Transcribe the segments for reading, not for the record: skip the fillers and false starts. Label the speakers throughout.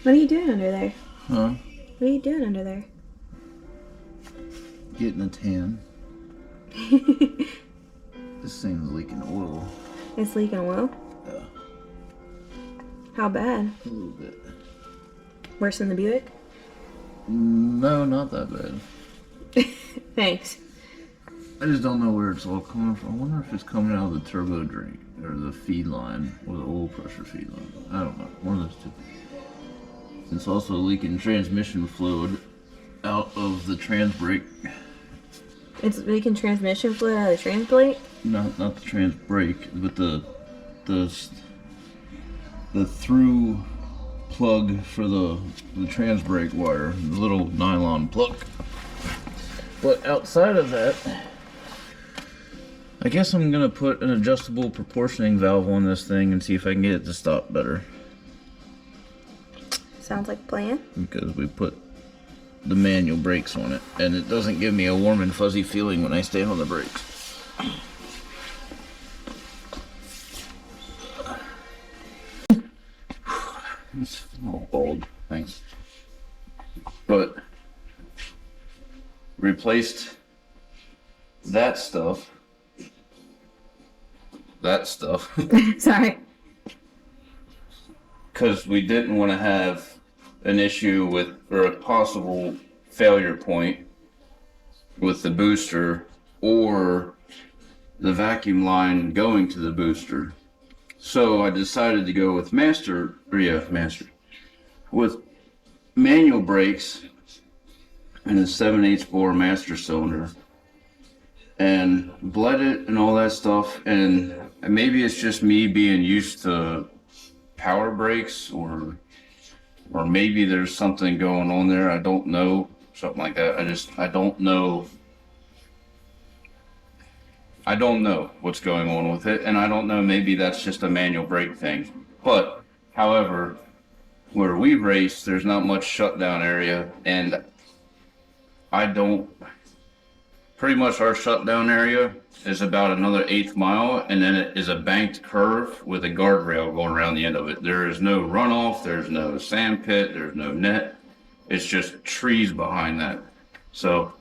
Speaker 1: What are you doing under there?
Speaker 2: Huh?
Speaker 1: What are you doing under there?
Speaker 2: Getting a tan. This thing's leaking oil.
Speaker 1: It's leaking oil?
Speaker 2: Yeah.
Speaker 1: How bad?
Speaker 2: A little bit.
Speaker 1: Worse than the Buick?
Speaker 2: No, not that bad.
Speaker 1: Thanks.
Speaker 2: I just don't know where it's all coming from. I wonder if it's coming out of the turbo drain or the feed line or the oil pressure feed line. I don't know. One of those two. It's also leaking transmission fluid out of the trans brake.
Speaker 1: It's leaking transmission fluid out of the trans plate?
Speaker 2: Not the trans brake, but the through plug for the trans brake wire, the little nylon plug. But outside of that, I guess I'm gonna put an adjustable proportioning valve on this thing and see if I can get it to stop better.
Speaker 1: Sounds like a plan.
Speaker 2: Because we put the manual brakes on it, and it doesn't give me a warm and fuzzy feeling when I stand on the brakes. It's all bald, thanks. But replaced that stuff.
Speaker 1: Sorry.
Speaker 2: Because we didn't want to have an issue with, or a possible failure point with the booster or the vacuum line going to the booster. So I decided to go with master, with manual brakes and a 7/8 bore master cylinder, and bled it and all that stuff. And maybe it's just me being used to power brakes, or maybe there's something going on there. I don't know, something like that. I don't know. I don't know what's going on with it, and I don't know, maybe that's just a manual brake thing. But, however, where we race, there's not much shutdown area, and pretty much our shutdown area is about another 1/8 mile, and then it is a banked curve with a guardrail going around the end of it. There is no runoff, there's no sand pit, there's no net. It's just trees behind that. So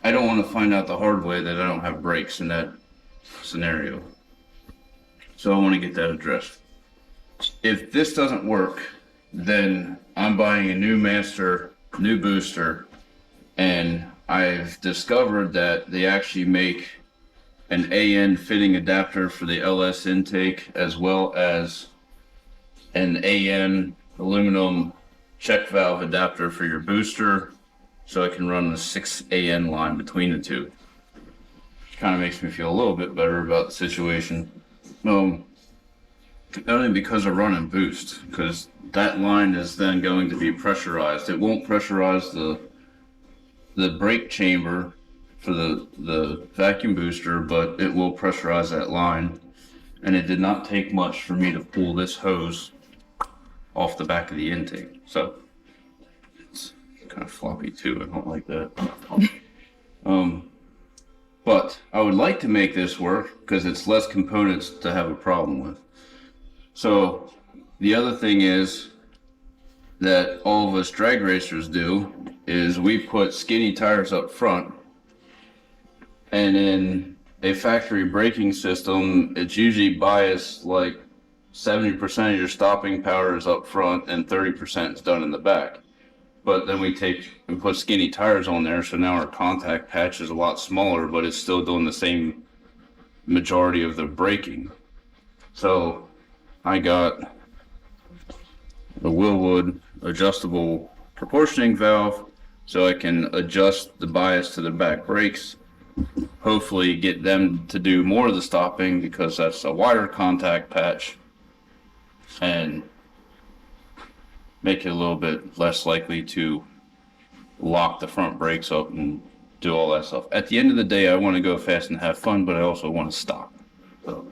Speaker 2: I don't want to find out the hard way that I don't have brakes in that scenario. So I want to get that addressed. If this doesn't work, then I'm buying a new master, new booster, and I've discovered that they actually make an AN fitting adapter for the LS intake, as well as an AN aluminum check valve adapter for your booster, so I can run the 6 AN line between the two. Kind of makes me feel a little bit better about the situation. Only because of running boost, because that line is then going to be pressurized. It won't pressurize the brake chamber for the vacuum booster, but it will pressurize that line. And it did not take much for me to pull this hose off the back of the intake. So it's kind of floppy too. I don't like that. But I would like to make this work because it's less components to have a problem with. So the other thing is that all of us drag racers do is we put skinny tires up front, and in a factory braking system, it's usually biased like 70% of your stopping power is up front and 30% is done in the back. But then we take and put skinny tires on there, so now our contact patch is a lot smaller, but it's still doing the same majority of the braking. So I got the Willwood adjustable proportioning valve, so I can adjust the bias to the back brakes, hopefully get them to do more of the stopping because that's a wider contact patch, and make it a little bit less likely to lock the front brakes up and do all that stuff. At the end of the day, I want to go fast and have fun, but I also want to stop. So,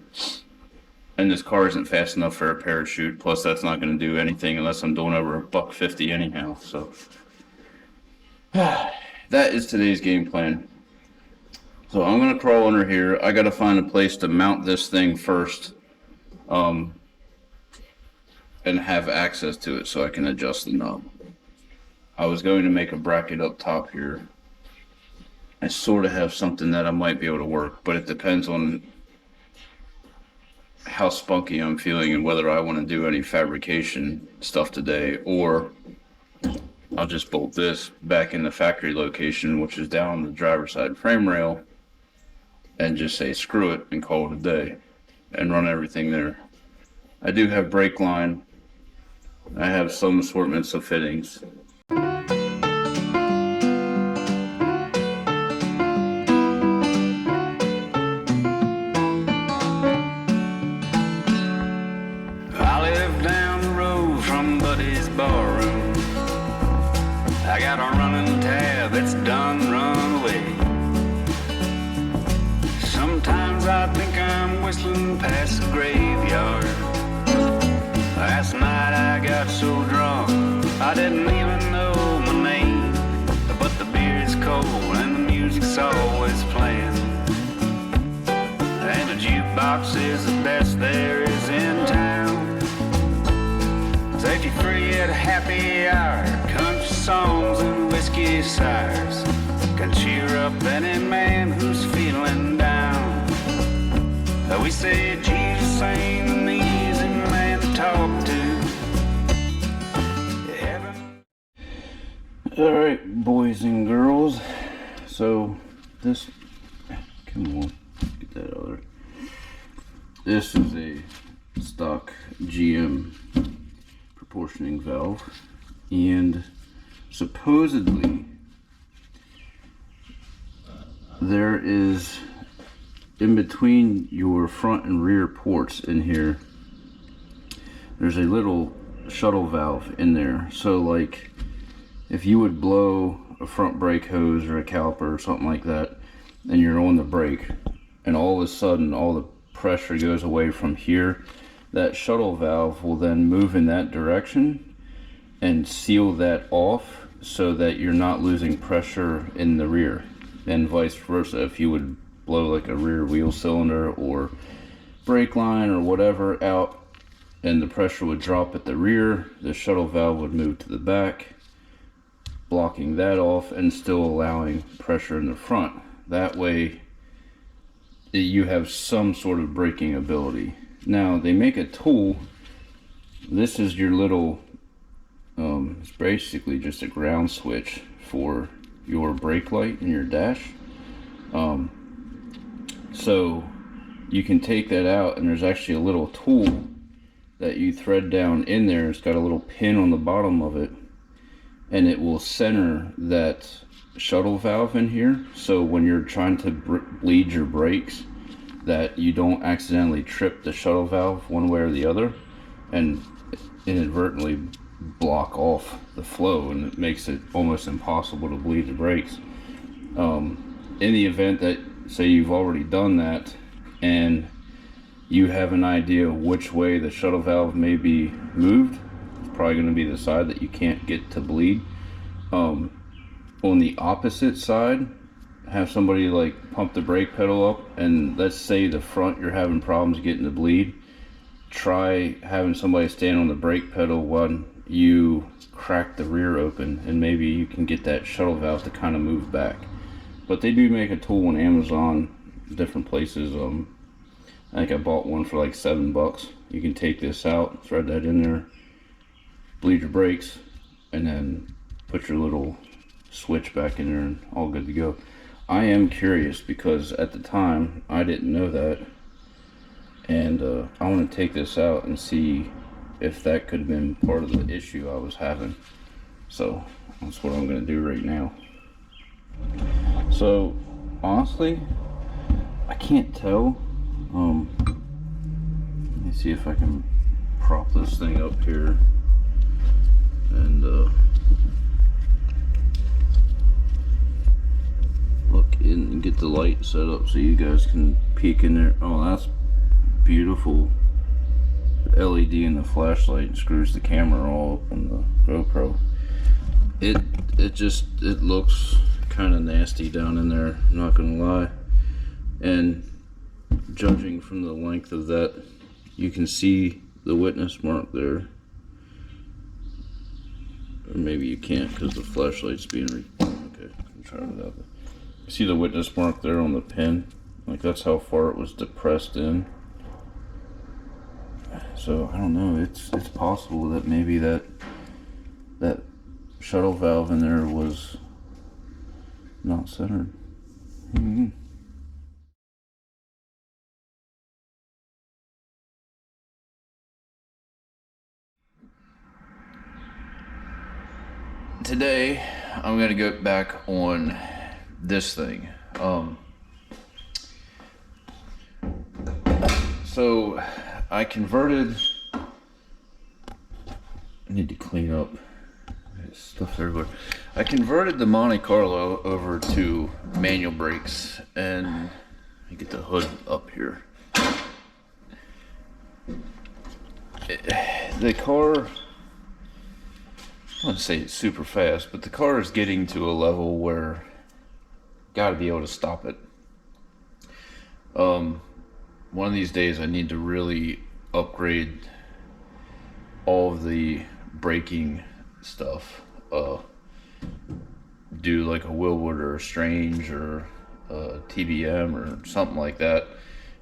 Speaker 2: and this car isn't fast enough for a parachute, plus that's not going to do anything unless I'm doing over $150 anyhow. So that is today's game plan. So I'm going to crawl under here. I got to find a place to mount this thing first. and have access to it so I can adjust the knob. I was going to make a bracket up top here. I sort of have something that I might be able to work, but it depends on how spunky I'm feeling and whether I want to do any fabrication stuff today, or I'll just bolt this back in the factory location, which is down on the driver's side frame rail, and just say screw it and call it a day and run everything there. I do have brake line. I have some assortments of fittings.
Speaker 3: I got a running tab, it's done run away. Sometimes I think I'm whistling past the graveyard. Last night I got so drunk I didn't even know my name. But the beer is cold and the music's always playing, and the jukebox is the best there is in town. Set you free at a happy hour. Country songs and whiskey sours can cheer up any man who's feeling down. We say Jesus ain't an easy man to talk to. Heaven.
Speaker 2: Alright, boys and girls. So this, come on, get that other. This is a stock GM proportioning valve, and supposedly there is, in between your front and rear ports in here, there's a little shuttle valve in there. So like if you would blow a front brake hose or a caliper or something like that, and you're on the brake, and all of a sudden all the pressure goes away from here, that shuttle valve will then move in that direction and seal that off so that you're not losing pressure in the rear, and vice versa. If you would blow like a rear wheel cylinder or brake line or whatever out and the pressure would drop at the rear, the shuttle valve would move to the back, blocking that off and still allowing pressure in the front. That way you have some sort of braking ability. Now they make a tool. This is your little it's basically just a ground switch for your brake light in your dash. So you can take that out, and there's actually a little tool that you thread down in there. It's got a little pin on the bottom of it, and it will center that shuttle valve in here, so when you're trying to bleed your brakes, that you don't accidentally trip the shuttle valve one way or the other and inadvertently block off the flow, and it makes it almost impossible to bleed the brakes. In the event that, say, you've already done that and you have an idea which way the shuttle valve may be moved, it's probably going to be the side that you can't get to bleed. On the opposite side, have somebody like pump the brake pedal up, and let's say the front you're having problems getting to bleed, try having somebody stand on the brake pedal while you crack the rear open, and maybe you can get that shuttle valve to kind of move back. But they do make a tool on Amazon, different places. I think I bought one for like $7. You can take this out, thread that in there, bleed your brakes, and then put your little switch back in there, and all good to go. I am curious because at the time I didn't know that, and I want to take this out and see if that could have been part of the issue I was having. So that's what I'm going to do right now. So honestly, I can't tell. Let me see if I can prop this thing up here and look in and get the light set up so you guys can peek in there. Oh, that's beautiful. The LED in the flashlight screws the camera all up on the GoPro. It looks kind of nasty down in there, I'm not gonna lie. And judging from the length of that, you can see the witness mark there maybe you can't because the flashlight's being okay, I'll try it without that. See the witness mark there on the pin? Like that's how far it was depressed in. So I don't know, it's possible that maybe that shuttle valve in there was not centered. Today I'm gonna go back on this thing. So I converted. I need to clean up. There's stuff everywhere. I converted the Monte Carlo over to manual brakes, and let me get the hood up here. The car, I wouldn't say it's super fast, but the car is getting to a level where got to be able to stop it. One of these days I need to really upgrade all of the braking stuff. Do like a Willwood or a Strange or a TBM or something like that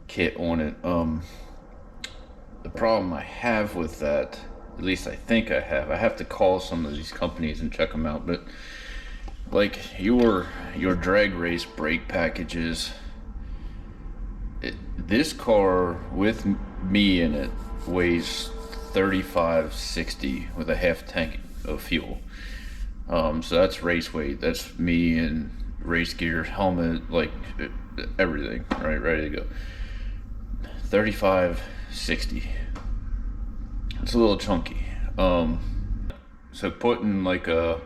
Speaker 2: kit on it. The problem I have with that, at least I think I have to call some of these companies and check them out, but like your drag race brake packages, this car with me in it weighs 3560 with a half tank of fuel. So that's race weight. That's me in race gear, helmet, like everything, right, ready to go. 3560. It's a little chunky. So putting like a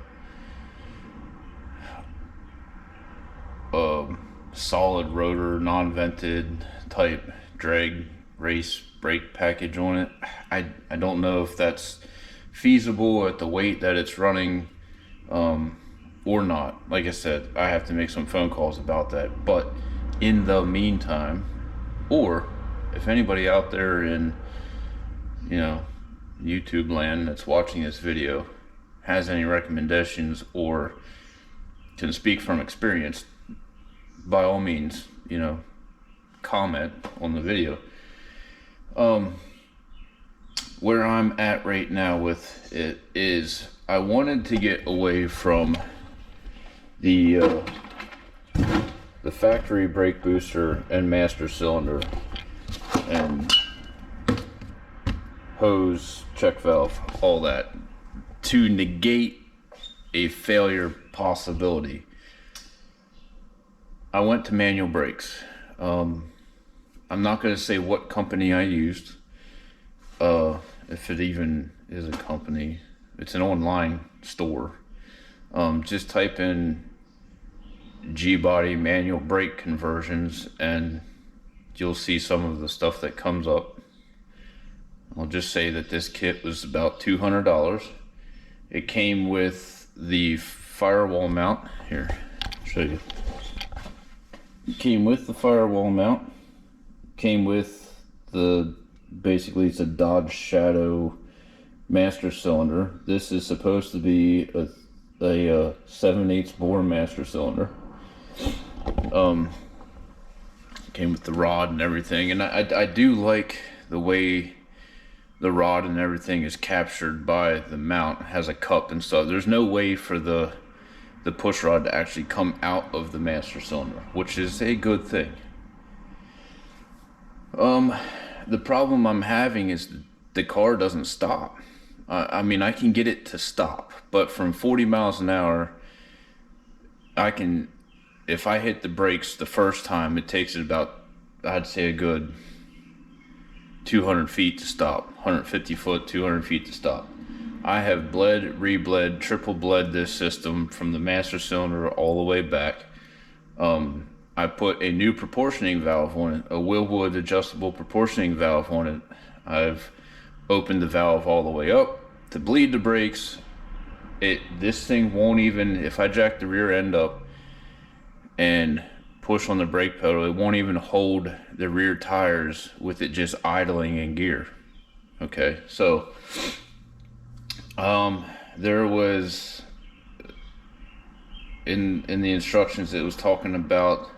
Speaker 2: solid rotor, non-vented type drag race brake package on it, I don't know if that's feasible at the weight that it's running, or not. Like I said, I have to make some phone calls about that. But in the meantime, or if anybody out there in, YouTube land that's watching this video has any recommendations or can speak from experience, by all means, comment on the video. Where I'm at right now with it is I wanted to get away from the factory brake booster and master cylinder and hose, check valve, all that, to negate a failure possibility. I went to manual brakes. I'm not going to say what company I used, if it even is a company. It's an online store. Just type in G-body manual brake conversions and you'll see some of the stuff that comes up. I'll just say that this kit was about $200. It came with the firewall mount. Here, I'll show you. It came with the firewall mount. Came with basically it's a Dodge Shadow master cylinder. This is supposed to be a 7/8 bore master cylinder. Came with the rod and everything, and I do like the way the rod and everything is captured by the mount. It has a cup and stuff. There's no way for the push rod to actually come out of the master cylinder, which is a good thing. The problem I'm having is the car doesn't stop. I mean, I can get it to stop, but from 40 miles an hour, if I hit the brakes the first time, it takes it about, I'd say, a good 200 feet to stop, 150 foot, 200 feet to stop. I have bled, re-bled, triple bled this system from the master cylinder all the way back. I put a new proportioning valve on it, a Willwood adjustable proportioning valve on it. I've opened the valve all the way up to bleed the brakes. This thing won't even, if I jack the rear end up and push on the brake pedal, it won't even hold the rear tires with it just idling in gear. Okay, so there was in the instructions, it was talking about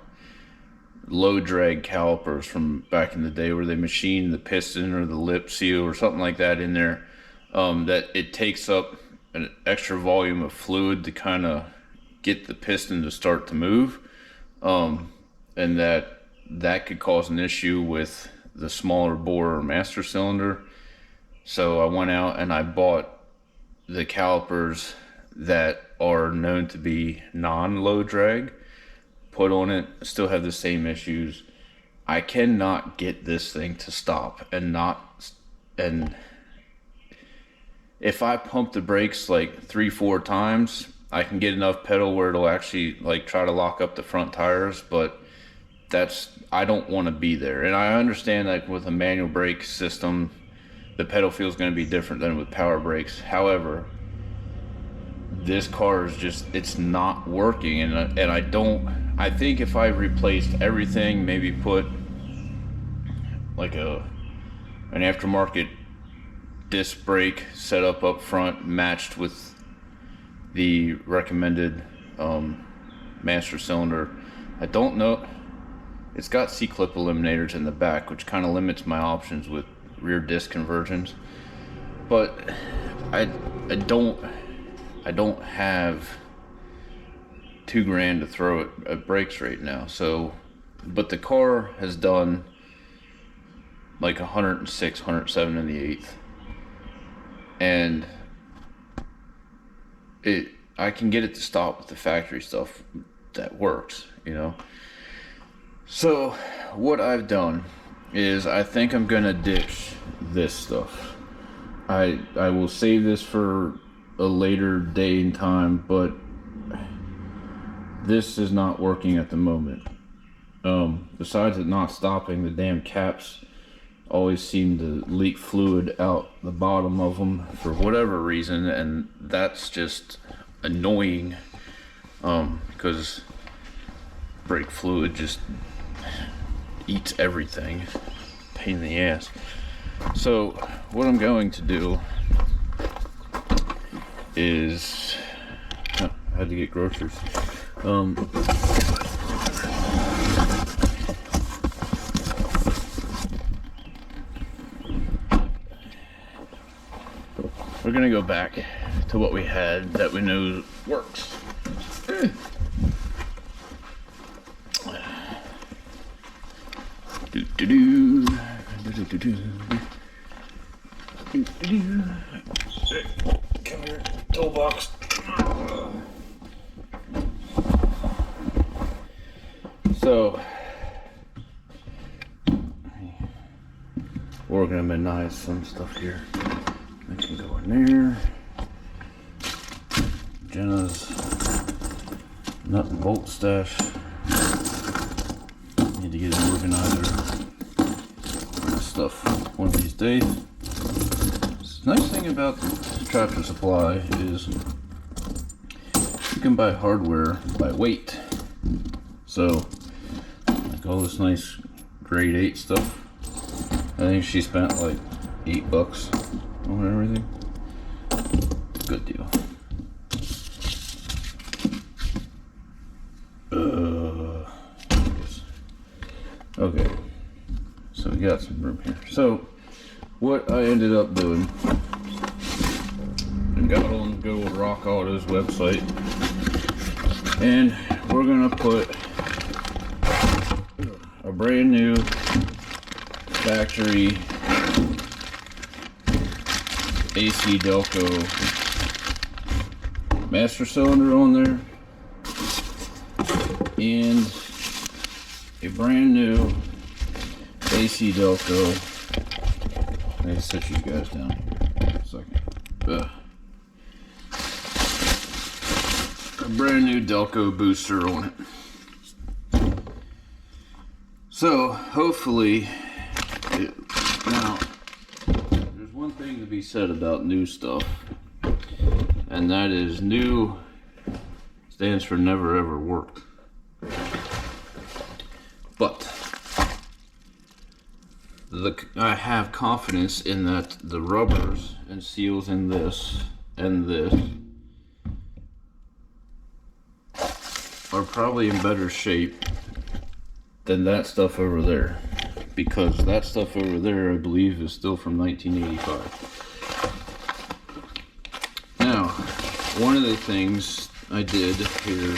Speaker 2: low drag calipers from back in the day where they machined the piston or the lip seal or something like that in there, that it takes up an extra volume of fluid to kind of get the piston to start to move, and that could cause an issue with the smaller bore or master cylinder. So I went out and I bought the calipers that are known to be non-low drag, put on it, still have the same issues. I cannot get this thing to stop and if I pump the brakes like 3-4 times, I can get enough pedal where it'll actually like try to lock up the front tires, but I don't want to be there. And I understand that with a manual brake system, the pedal feel is going to be different than with power brakes. However, this car is just, it's not working, and I think if I replaced everything, maybe put like an aftermarket disc brake setup up front matched with the recommended master cylinder. I don't know, it's got C-clip eliminators in the back, which kind of limits my options with rear disc conversions, but I don't have $2,000 to throw at brakes right now. So, but the car has done like 106, 107 in the eighth, and I can get it to stop with the factory stuff that works, you know. So what I've done is I think I'm gonna ditch this stuff. I will save this for a later day and time, but this is not working at the moment. Besides it not stopping, the damn caps always seem to leak fluid out the bottom of them for whatever reason, and that's just annoying, because brake fluid just eats everything. Pain in the ass. So what I'm going to do is, I had to get groceries. We're gonna go back to what we had that we know works. Come here, toolbox. So, organize some stuff here. I can go in there. Jenna's nut and bolt stash. Need to get an organizer. Stuff one of these days. The nice thing about Tractor Supply is you can buy hardware by weight. So, like all this nice grade 8 stuff, I think she spent like $8 on everything. Good deal. Okay, so we got some room here. So what I ended up doing, I got on good old Rock Auto's website, and we're gonna put a brand new factory AC Delco master cylinder on there, and a brand new AC Delco. Let me set you guys down here a second. A brand new Delco booster on it. So hopefully, now there's one thing to be said about new stuff, and that is new stands for never ever worked. But I have confidence in that the rubbers and seals in this and this are probably in better shape than that stuff over there, because that stuff over there I believe is still from 1985. Now, one of the things I did here,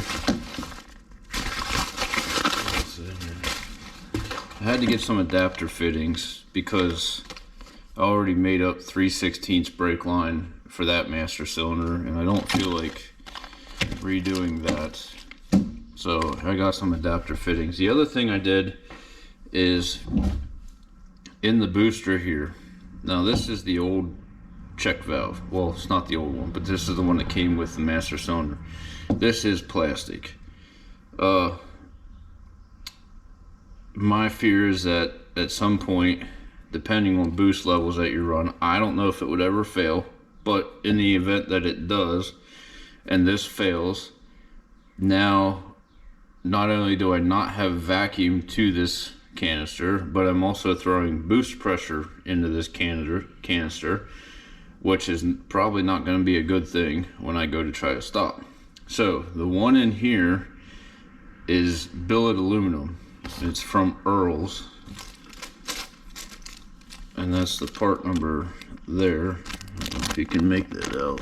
Speaker 2: I had to get some adapter fittings because I already made up 3/16 brake line for that master cylinder, and I don't feel like redoing that. So I got some adapter fittings. The other thing I did is in the booster here. Now this is the old check valve. Well, it's not the old one, but this is the one that came with the master cylinder. This is plastic. My fear is that at some point, depending on boost levels that you run, I don't know if it would ever fail, but in the event that it does and this fails, now not only do I not have vacuum to this canister, but I'm also throwing boost pressure into this canister, which is probably not going to be a good thing when I go to try to stop. So the one in here is billet aluminum. It's from Earl's, and that's the part number there. I don't know if you can make that out,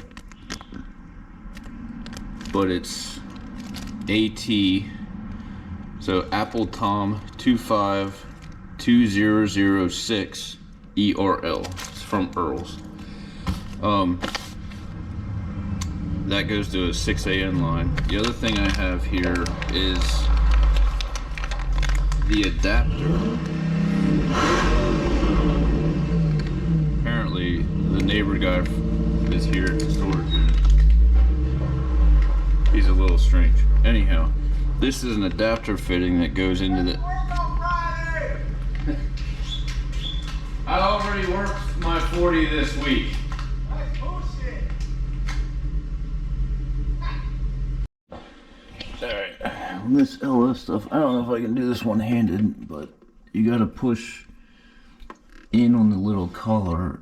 Speaker 2: but it's AT, so Apple Tom 252006 ERL. It's from Earl's. That goes to a 6AN line. The other thing I have here is the adapter. Apparently the neighbor guy is here at the storage unit. He's a little strange. Anyhow, this is an adapter fitting that goes into the... I already worked my 40 this week. Alright, on this LS stuff, I don't know if I can do this one-handed, but you gotta push in on the little collar,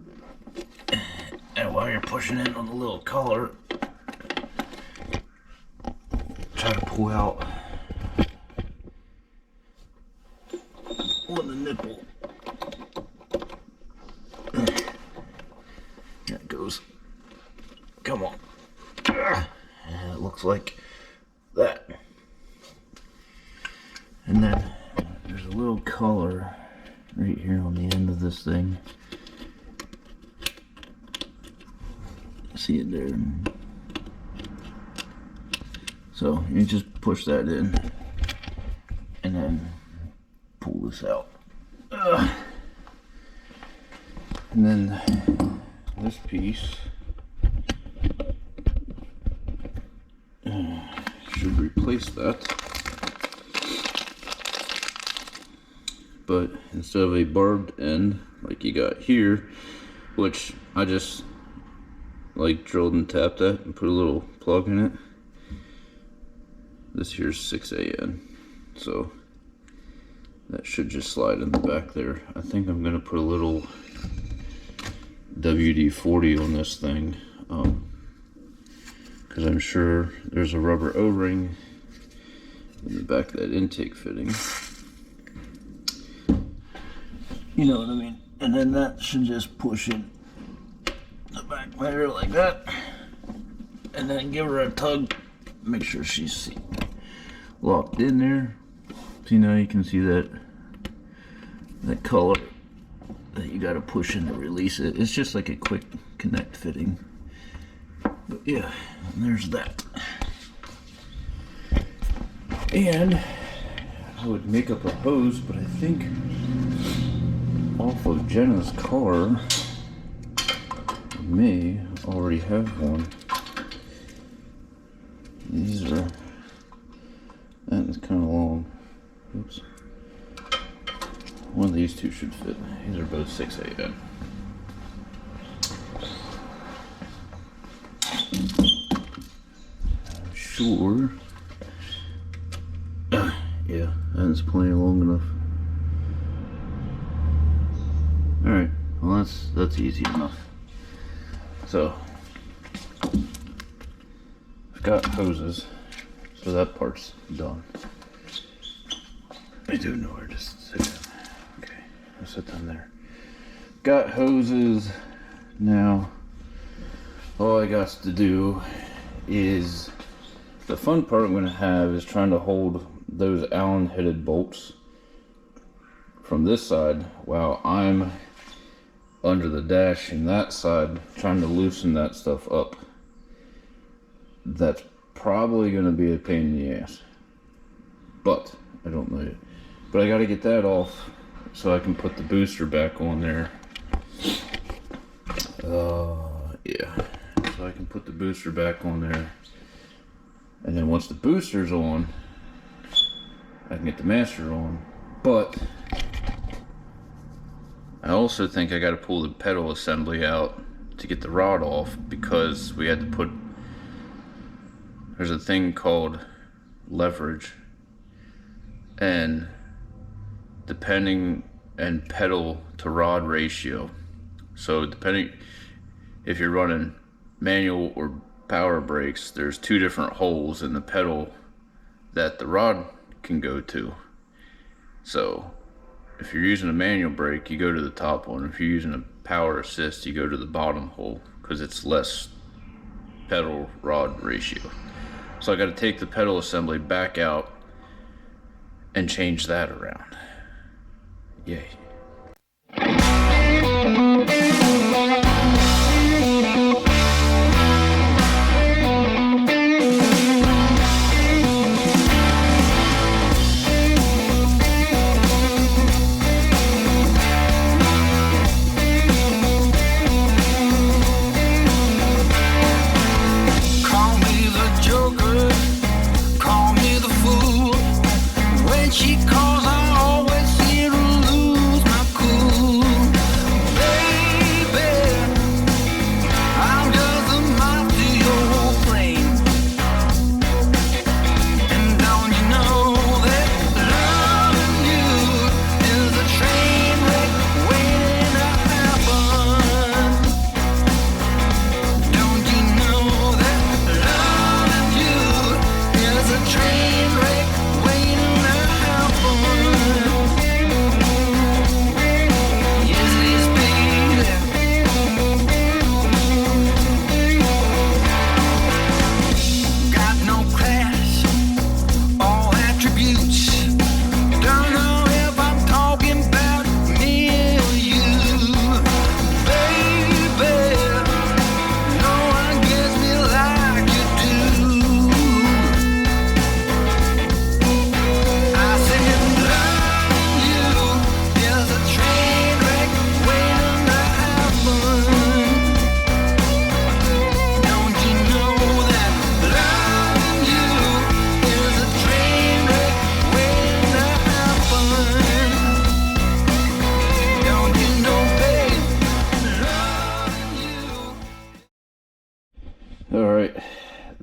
Speaker 2: and while you're pushing in on the little collar, try to pull out on the nipple. There it goes. Come on. And it looks like that. And then there's a little collar right here on the end of this thing. See it there? So you just push that in and then pull this out. And then this piece should replace that. But instead of a barbed end like you got here, which I just like drilled and tapped that and put a little plug in it, this here's 6AN, so that should just slide in the back there. I think I'm gonna put a little WD-40 on this thing, because I'm sure there's a rubber O-ring in the back of that intake fitting. You know what I mean? And then that should just push in the back there like that, and then give her a tug. Make sure she's locked in there. See, now you can see that color that you got to push in to release it. It's just like a quick connect fitting. But yeah, there's that. And I would make up a hose, but I think off of Jenna's car I may already have one. These are, that is kind of long. Oops. One of these two should fit. These are both 6AN. I'm sure. Yeah, that's plenty long enough. Alright, well that's easy enough. So I've got hoses, so that part's done. I do know where to sit down. Okay, I'll sit down there. Got hoses. Now, all I got to do is, the fun part I'm going to have is trying to hold those Allen headed bolts from this side while I'm under the dash in that side trying to loosen that stuff up. That's probably going to be a pain in the ass, but I don't know yet. But I got to get that off so I can put the booster back on there. Yeah, so I can put the booster back on there, and then once the booster's on, I can get the master on. But I also think I got to pull the pedal assembly out to get the rod off, because we had to put, there's a thing called leverage, and depending, and pedal to rod ratio. So depending if you're running manual or power brakes, there's two different holes in the pedal that the rod can go to. So if you're using a manual brake, you go to the top one. If you're using a power assist, you go to the bottom hole, because it's less pedal rod ratio. So I got to take the pedal assembly back out and change that around. Yay.
Speaker 3: She calls, I always seem to lose my cool.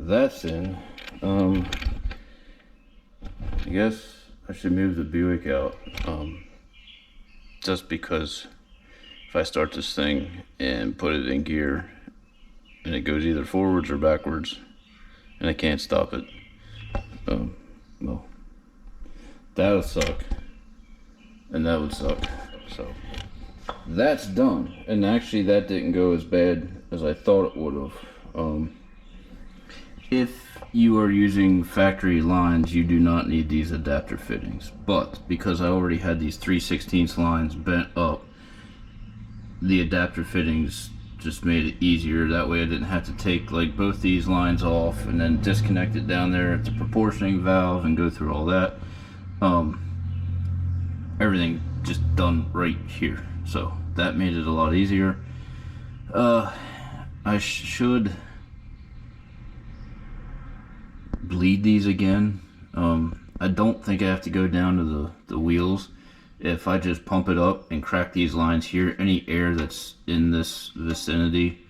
Speaker 2: that's in. I guess I should move the Buick out, just because if I start this thing and put it in gear and it goes either forwards or backwards and I can't stop it, well, that would suck, and that would suck. So that's done, and actually that didn't go as bad as I thought it would have. If you are using factory lines, you do not need these adapter fittings, but because I already had these 3/16 lines bent up, the adapter fittings just made it easier. That way I didn't have to take like both these lines off and then disconnect it down there at the proportioning valve and go through all that. Everything just done right here, so that made it a lot easier. I should bleed these again. I don't think I have to go down to the wheels. If I just pump it up and crack these lines here, any air that's in this vicinity,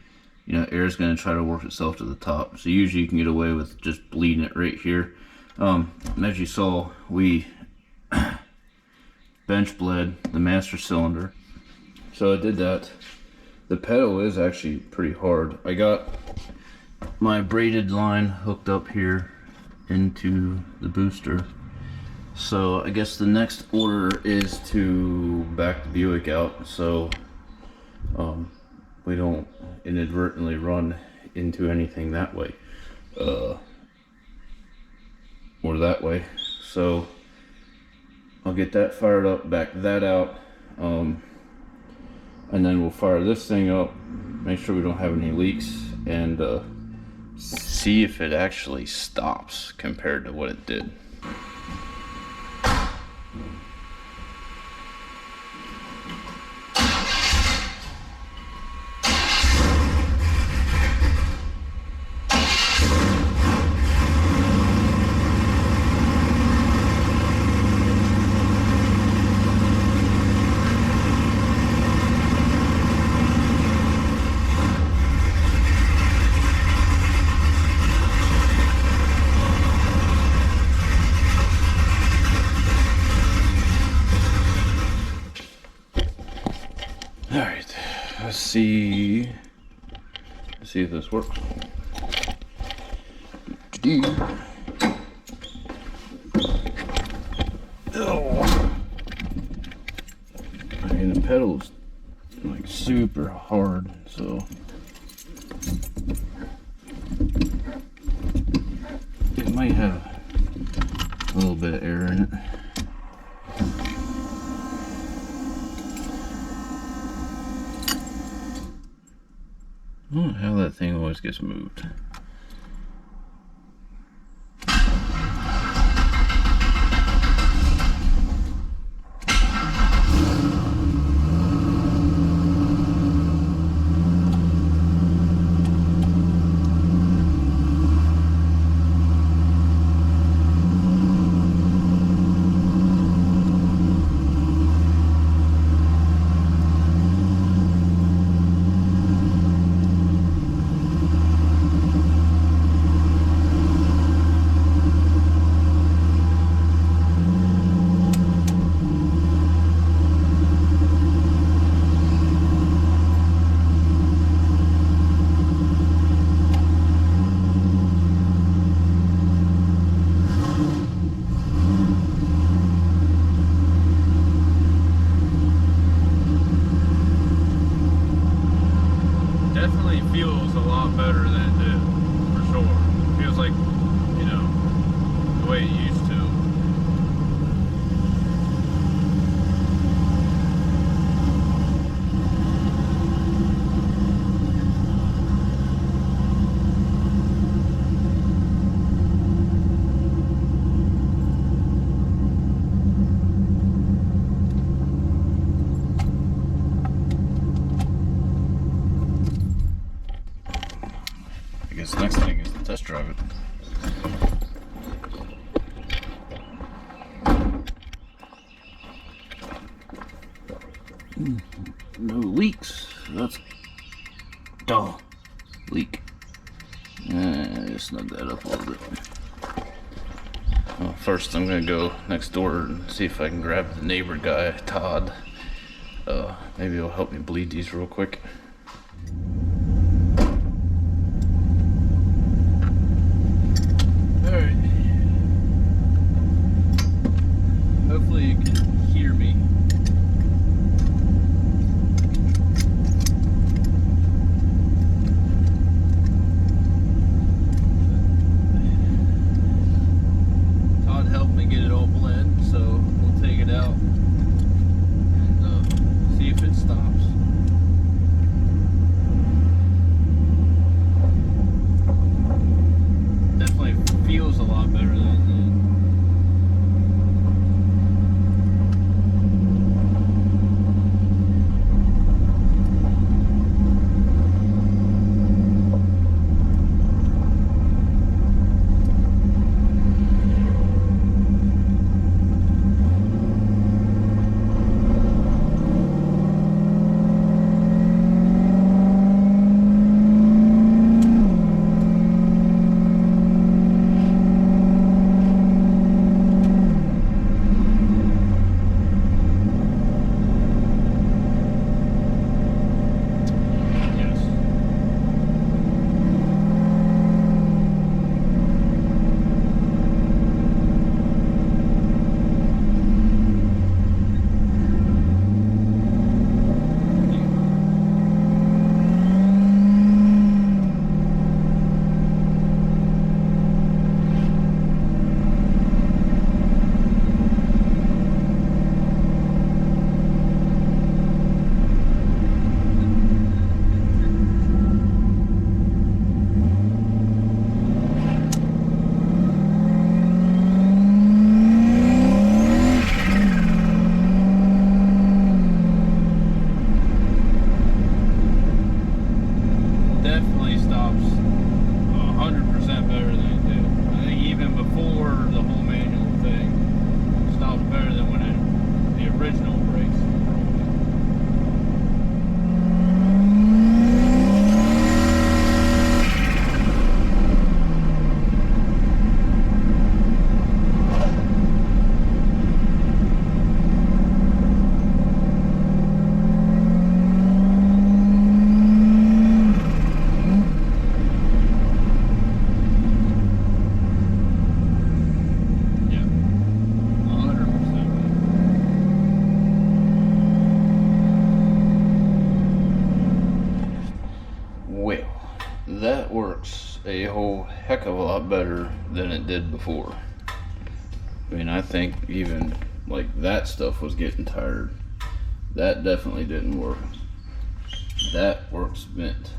Speaker 2: air is going to try to work itself to the top. So usually you can get away with just bleeding it right here. And as you saw, we bench bled the master cylinder. So I did that. The pedal is actually pretty hard. I got my braided line hooked up here into the booster. So I guess the next order is to back the Buick out so we don't inadvertently run into anything that way or that way. So I'll get that fired up, back that out, and then we'll fire this thing up, make sure we don't have any leaks, and see if it actually stops compared to what it did. Alright, let's see if this works. Oh. I mean, the pedal's like super hard, so it might have a little bit of air in it. I don't know how that thing always gets moved. Definitely feels a lot better than it did, for sure. Feels like, you know, the way it used to. I guess the next thing is to test drive it. No leaks. That's dull. Leak. Just snug that up a little bit. Well, first I'm gonna go next door and see if I can grab the neighbor guy, Todd. Maybe he'll help me bleed these real quick. Alright. Hopefully you can hear me. Todd helped me get it all blend, so we'll take it out and see if it stops. definitely stops 100% better than it did. I think even before the whole manual thing, it stops better than when the original brakes were on it. Well, that works a whole heck of a lot better than it did before. I mean, I think even like that stuff was getting tired. That definitely didn't work. That works mint.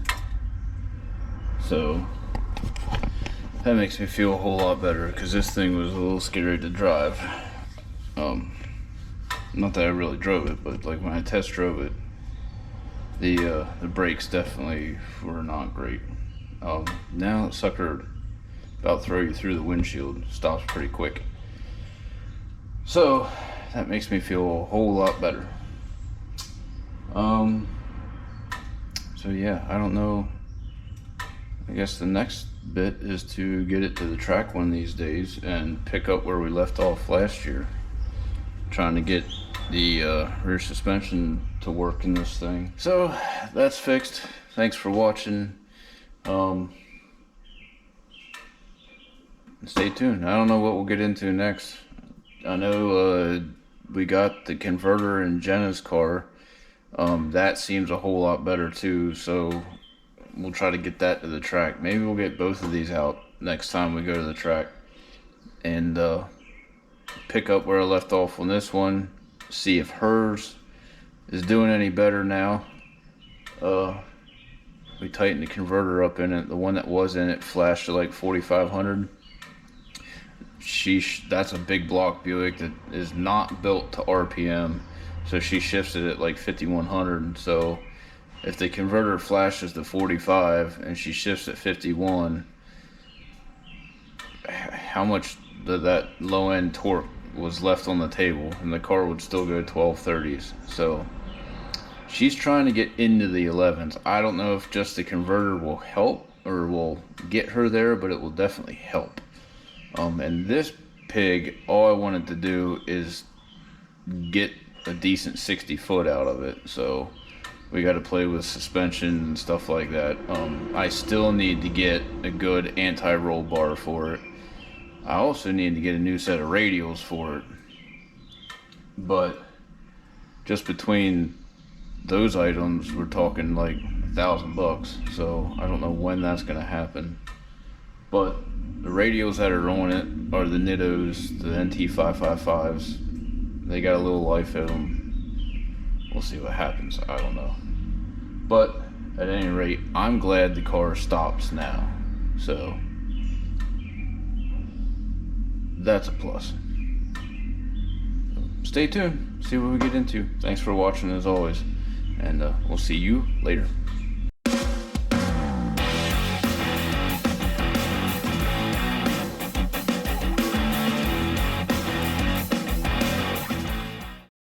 Speaker 2: So that makes me feel a whole lot better because this thing was a little scary to drive. Not that I really drove it, but like when I test drove it, the brakes definitely were not great. Now that sucker about throw you through the windshield, stops pretty quick. So that makes me feel a whole lot better. So yeah, I don't know. I guess the next bit is to get it to the track one of these days and pick up where we left off last year. Trying to get the rear suspension to work in this thing. So that's fixed. Thanks for watching. Stay tuned. I don't know what we'll get into next. I know we got the converter in Jenna's car. That seems a whole lot better too, so we'll try to get that to the track. Maybe we'll get both of these out next time we go to the track and pick up where I left off on this one, see if hers is doing any better now. We tightened the converter up in it. The one that was in it flashed at like 4,500. That's a big block Buick that is not built to RPM, so she shifts it at like 5,100. So if the converter flashes to 45 and she shifts at 51, how much that low end torque was left on the table, and the car would still go 1230s. So she's trying to get into the 11s. I don't know if just the converter will help or will get her there, but it will definitely help. And this pig, all I wanted to do is get a decent 60 foot out of it. So we got to play with suspension and stuff like that. I still need to get a good anti-roll bar for it. I also need to get a new set of radials for it. But just between those items, we're talking like $1,000. So I don't know when that's gonna happen. But the radials that are on it are the Nittos, the NT555s. They got a little life in them. We'll see what happens. I don't know. But at any rate, I'm glad the car stops now. So that's a plus. Stay tuned. See what we get into. Thanks for watching as always. And we'll see you later.